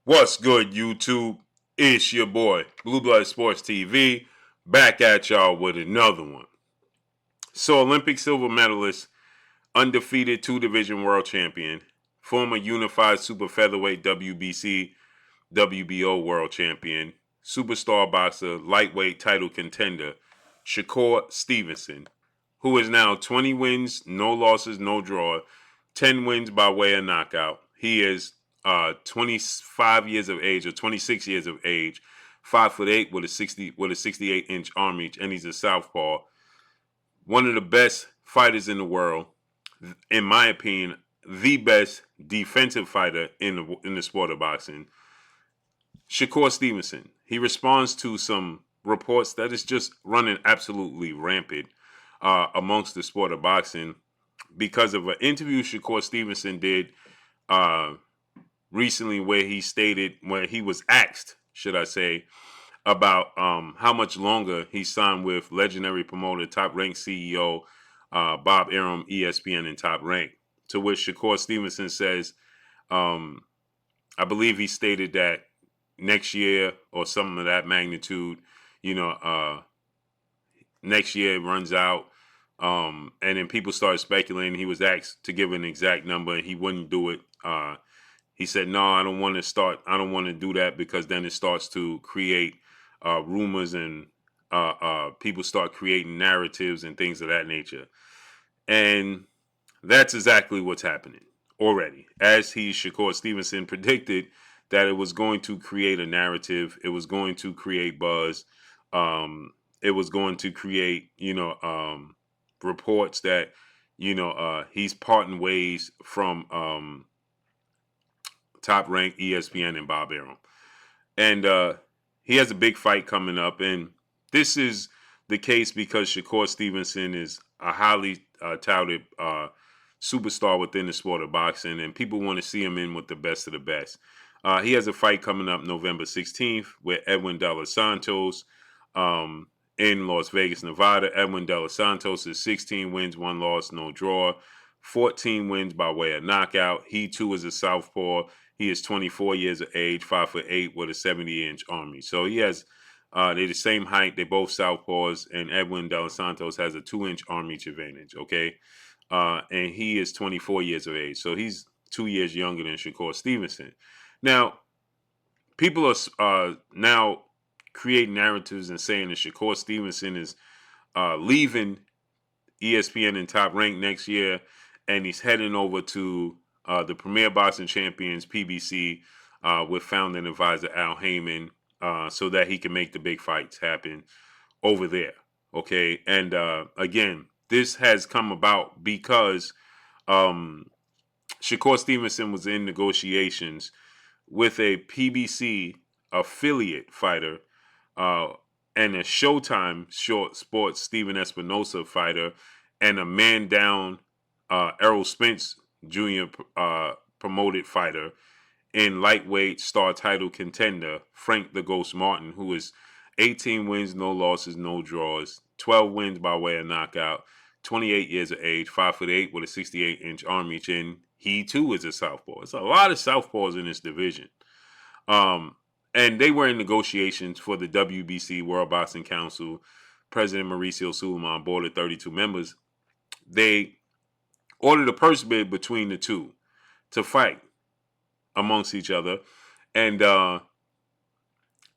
What's good, YouTube? It's your boy, Blue Blood Sports TV, back at y'all with another one. So, Olympic silver medalist, undefeated two-division world champion, former unified super featherweight WBC, WBO world champion, superstar boxer, lightweight title contender, Shakur Stevenson, who is now 20 wins, no losses, no draw, 10 wins by way of knockout. He is 25 years of age or 26 years of age, 5'8" with a 68-inch arm reach, and he's a southpaw. One of the best fighters in the world, in my opinion, the best defensive fighter in the sport of boxing. Shakur Stevenson. He responds to some reports that is just running absolutely rampant amongst the sport of boxing because of an interview Shakur Stevenson did recently where he was asked, should I say, about how much longer he signed with legendary promoter, Top Rank CEO Bob Arum, ESPN, and Top Rank. To which Shakur Stevenson says, I believe he stated that next year or something of that magnitude, next year it runs out. And then people started speculating. He was asked to give an exact number and he wouldn't do it. He said, no, I don't want to do that because then it starts to create rumors and people start creating narratives and things of that nature. And that's exactly what's happening already. As Shakur Stevenson predicted that it was going to create a narrative. It was going to create buzz. It was going to create, reports that, he's parting ways from Top Rank, ESPN, and Bob Arum. And he has a big fight coming up. And this is the case because Shakur Stevenson is a highly touted superstar within the sport of boxing. And people want to see him in with the best of the best. He has a fight coming up November 16th with Edwin Delos Santos in Las Vegas, Nevada. Edwin Delos Santos is 16 wins, 1 loss, no draw, 14 wins by way of knockout. He too is a southpaw. He is 24 years of age, 5'8" with a 70-inch arm reach. So he has, they're the same height. They're both southpaws, and Edwin Delos Santos has a 2-inch arm reach advantage. Okay, and he is 24 years of age, so he's 2 years younger than Shakur Stevenson. Now, people are now creating narratives and saying that Shakur Stevenson is leaving ESPN and Top Rank next year, and he's heading over to the Premier Boxing Champions, PBC, with founding advisor Al HAYMON, so that he can make the big fights happen over there. Okay, and again, this has come about because Shakur Stevenson was in negotiations with a PBC affiliate fighter and a Showtime Short Sports Steven Espinosa fighter and a man down Errol Spence Jr. Promoted fighter in lightweight star title contender Frank the Ghost Martin, who is 18 wins, no losses, no draws, 12 wins by way of knockout, 28 years of age, 5'8" with a 68-inch arm reach, and he too is a southpaw. It's a lot of southpaws in this division. And they were in negotiations for the WBC, World Boxing Council. President Mauricio Suleiman, board of 32 members. They ordered a purse bid between the two to fight amongst each other. And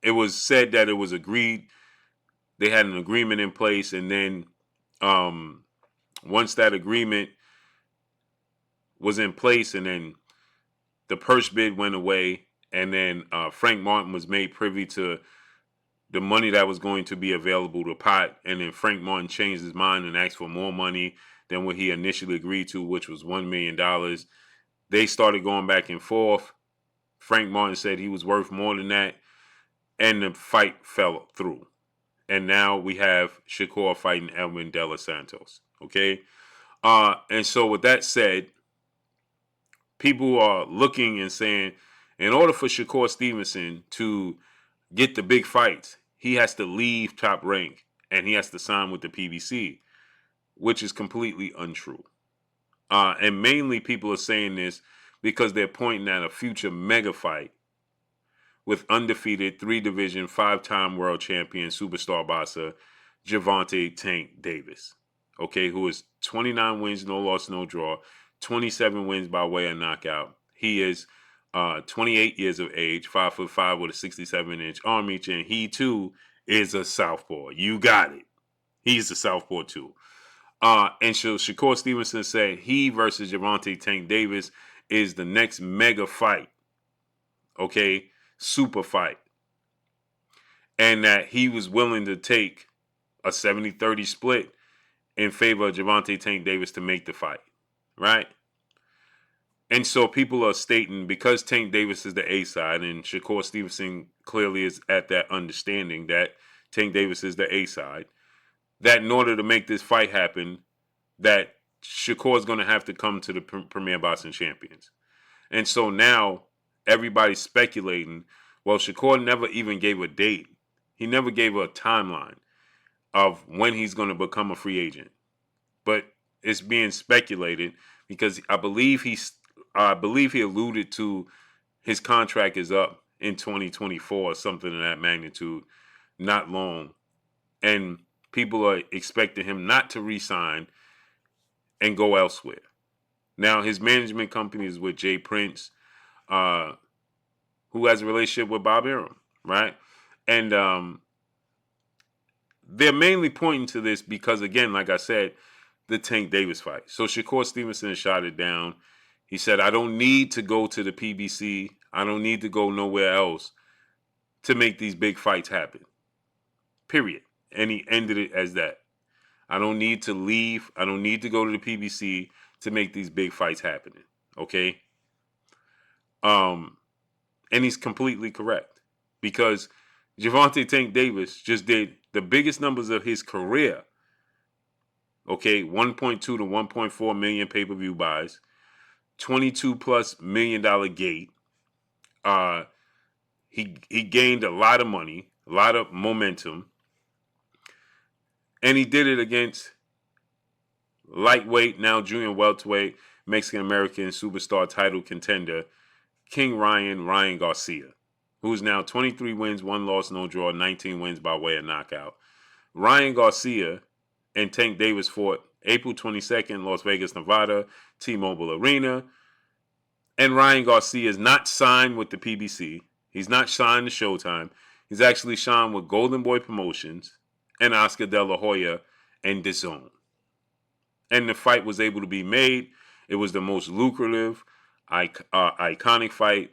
it was said that it was agreed. They had an agreement in place. And then once that agreement was in place and then the purse bid went away, and then Frank Martin was made privy to the money that was going to be available to Pot. And then Frank Martin changed his mind and asked for more money than what he initially agreed to, which was $1 million. They started going back and forth. Frank Martin said he was worth more than that. And the fight fell through. And now we have Shakur fighting Edwin Delos Santos. Okay? And so with that said, people are looking and saying, in order for Shakur Stevenson to get the big fights, he has to leave Top Rank and he has to sign with the PBC, which is completely untrue. And mainly people are saying this because they're pointing at a future mega fight with undefeated 3-division, 5-time world champion superstar boxer Gervonta Tank Davis. Okay, who is 29 wins, no loss, no draw, 27 wins by way of knockout. He is 28 years of age, 5'5" with a 67-inch arm reach, and he too is a southpaw. You got it. He's a southpaw too. And so Shakur Stevenson said he versus Gervonta Tank Davis is the next mega fight. Okay, super fight. And that he was willing to take a 70-30 split in favor of Gervonta Tank Davis to make the fight. Right? And so people are stating, because Tank Davis is the A side, and Shakur Stevenson clearly is at that understanding that Tank Davis is the A side, that in order to make this fight happen, that Shakur is going to have to come to the Premier Boxing Champions. And so now everybody's speculating, well, Shakur never even gave a date. He never gave a timeline of when he's going to become a free agent. But it's being speculated because I believe he alluded to his contract is up in 2024 or something of that magnitude, not long. And people are expecting him not to re-sign and go elsewhere. Now, his management company is with Jay Prince, who has a relationship with Bob Arum, right? And they're mainly pointing to this because, again, like I said, the Tank Davis fight. So Shakur Stevenson shot it down. He said, I don't need to go to the PBC. I don't need to go nowhere else to make these big fights happen. Period. And he ended it as that. I don't need to leave. I don't need to go to the PBC to make these big fights happening. Okay? And he's completely correct. Because Gervonta Tank Davis just did the biggest numbers of his career. Okay, 1.2 to 1.4 million pay-per-view buys, $22+ million gate. He gained a lot of money, a lot of momentum, and he did it against lightweight, now junior welterweight, Mexican-American superstar title contender, King Ryan Garcia, who's now 23 wins, 1 loss, no draw, 19 wins by way of knockout. Ryan Garcia and Tank Davis fought April 22nd, Las Vegas, Nevada, T-Mobile Arena. And Ryan Garcia is not signed with the PBC. He's not signed to Showtime. He's actually signed with Golden Boy Promotions and Oscar De La Hoya and DAZN. And the fight was able to be made. It was the most lucrative, iconic fight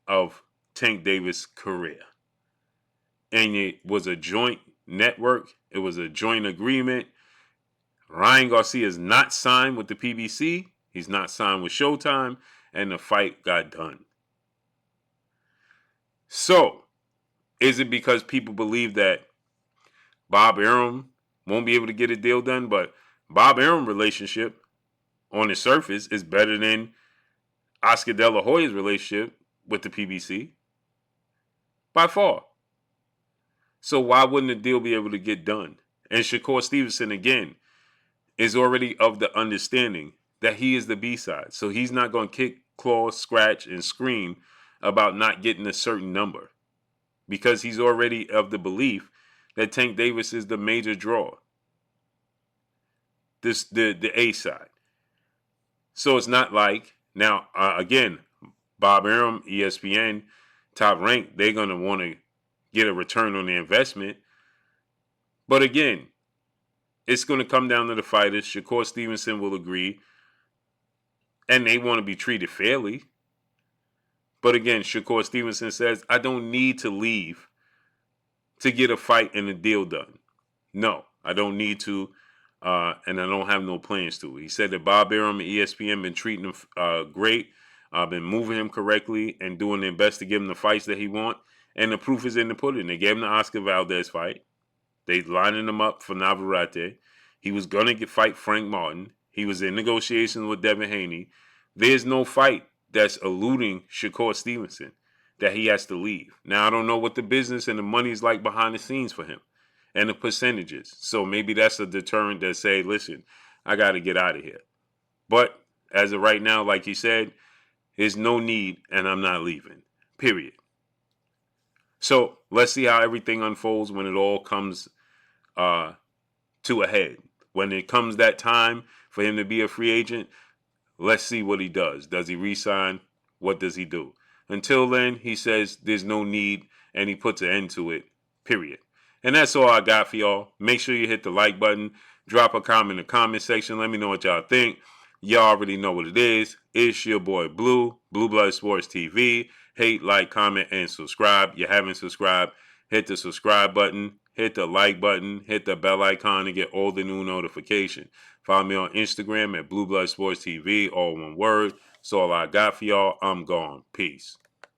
of Tank Davis' career. And it was a joint network. It was a joint agreement. Ryan Garcia is not signed with the PBC. He's not signed with Showtime. And the fight got done. So, is it because people believe that Bob Arum won't be able to get a deal done? But Bob Arum relationship on the surface is better than Oscar De La Hoya's relationship with the PBC. By far. So why wouldn't the deal be able to get done? And Shakur Stevenson, again, is already of the understanding that he is the B-side. So he's not going to kick, claw, scratch, and scream about not getting a certain number. Because he's already of the belief that Tank Davis is the major draw. The A-side. So it's not like, now, again, Bob Arum, ESPN, Top Rank, they're going to want to get a return on their investment. But again, it's going to come down to the fighters. Shakur Stevenson will agree. And they want to be treated fairly. But again, Shakur Stevenson says, I don't need to leave to get a fight and a deal done. No, I don't need to. And I don't have no plans to. He said that Bob Arum and ESPN been treating him great. Been moving him correctly and doing their best to give him the fights that he wants. And the proof is in the pudding. They gave him the Oscar Valdez fight. They lining him up for Navarrete. He was going to fight Frank Martin. He was in negotiations with Devin Haney. There's no fight that's eluding Shakur Stevenson that he has to leave. Now, I don't know what the business and the money's like behind the scenes for him and the percentages. So maybe that's a deterrent that say, listen, I got to get out of here. But as of right now, like he said, there's no need and I'm not leaving. Period. So let's see how everything unfolds when it all comes uh, to a head. When it comes that time for him to be a free agent, let's see what he does. Does he resign? What does he do? Until then, he says there's no need and he puts an end to it, period. And that's all I got for y'all. Make sure you hit the like button. Drop a comment in the comment section. Let me know what y'all think. Y'all already know what it is. It's your boy Blue, Blue Blood Sports TV. Hate, like, comment, and subscribe. You haven't subscribed, hit the subscribe button, hit the like button, hit the bell icon to get all the new notifications. Follow me on Instagram at Blue Blood Sports TV, all one word. That's all I got for y'all. I'm gone. Peace.